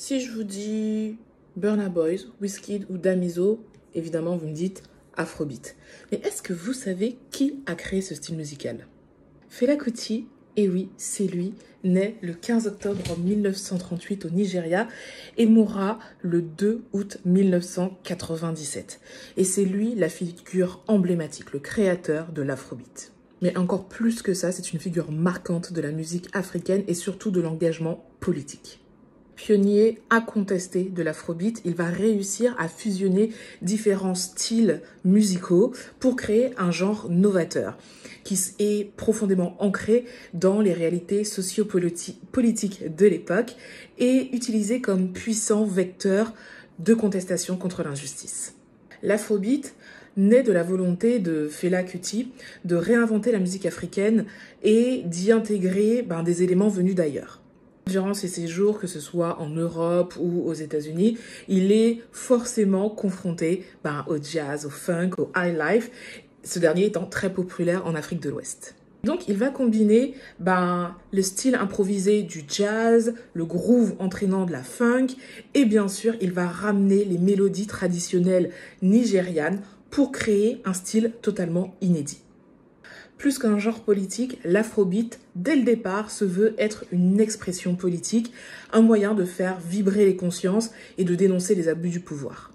Si je vous dis Burna Boy, Wizkid ou Damiso, évidemment vous me dites Afrobeat. Mais est-ce que vous savez qui a créé ce style musical? Fela Kuti, et oui, c'est lui, naît le 15 octobre 1938 au Nigeria et mourra le 2 août 1997. Et c'est lui la figure emblématique, le créateur de l'Afrobeat. Mais encore plus que ça, c'est une figure marquante de la musique africaine et surtout de l'engagement politique. Pionnier incontesté de l'Afrobeat, il va réussir à fusionner différents styles musicaux pour créer un genre novateur qui est profondément ancré dans les réalités sociopolitiques de l'époque et utilisé comme puissant vecteur de contestation contre l'injustice. L'Afrobeat naît de la volonté de Fela Kuti de réinventer la musique africaine et d'y intégrer des éléments venus d'ailleurs. Durant ses séjours, que ce soit en Europe ou aux États-Unis, il est forcément confronté au jazz, au funk, au high life, ce dernier étant très populaire en Afrique de l'Ouest. Donc il va combiner le style improvisé du jazz, le groove entraînant de la funk, et bien sûr il va ramener les mélodies traditionnelles nigérianes pour créer un style totalement inédit. Plus qu'un genre politique, l'Afrobeat, dès le départ, se veut être une expression politique, un moyen de faire vibrer les consciences et de dénoncer les abus du pouvoir.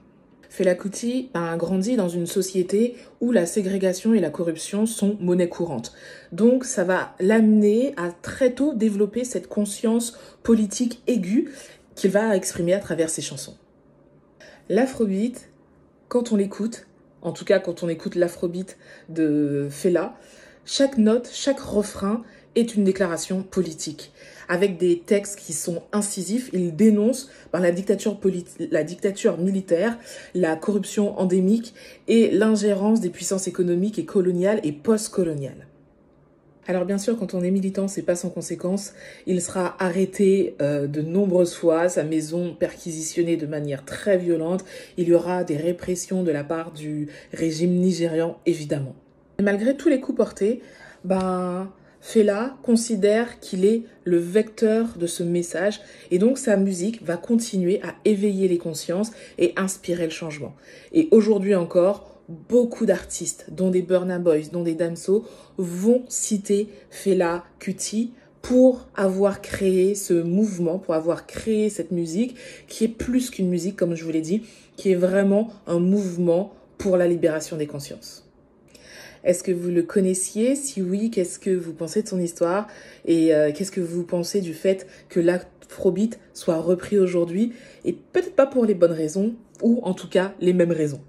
Fela Kuti a grandi dans une société où la ségrégation et la corruption sont monnaie courante. Donc ça va l'amener à très tôt développer cette conscience politique aiguë qu'il va exprimer à travers ses chansons. L'Afrobeat, quand on l'écoute, en tout cas quand on écoute l'Afrobeat de Fela, chaque note, chaque refrain est une déclaration politique. Avec des textes qui sont incisifs, il dénonce la dictature militaire, la corruption endémique et l'ingérence des puissances économiques et coloniales et post-coloniales. Alors bien sûr, quand on est militant, c'est pas sans conséquence. Il sera arrêté de nombreuses fois, sa maison perquisitionnée de manière très violente. Il y aura des répressions de la part du régime nigérian, évidemment. Et malgré tous les coups portés, Fela considère qu'il est le vecteur de ce message et donc sa musique va continuer à éveiller les consciences et inspirer le changement. Et aujourd'hui encore, beaucoup d'artistes, dont des Burna Boy, dont des Damso, vont citer Fela Kuti pour avoir créé ce mouvement, pour avoir créé cette musique qui est plus qu'une musique, comme je vous l'ai dit, qui est vraiment un mouvement pour la libération des consciences. Est-ce que vous le connaissiez? Si oui, qu'est-ce que vous pensez de son histoire? Et qu'est-ce que vous pensez du fait que l'Afrobeat soit repris aujourd'hui? Et peut-être pas pour les bonnes raisons, ou en tout cas les mêmes raisons.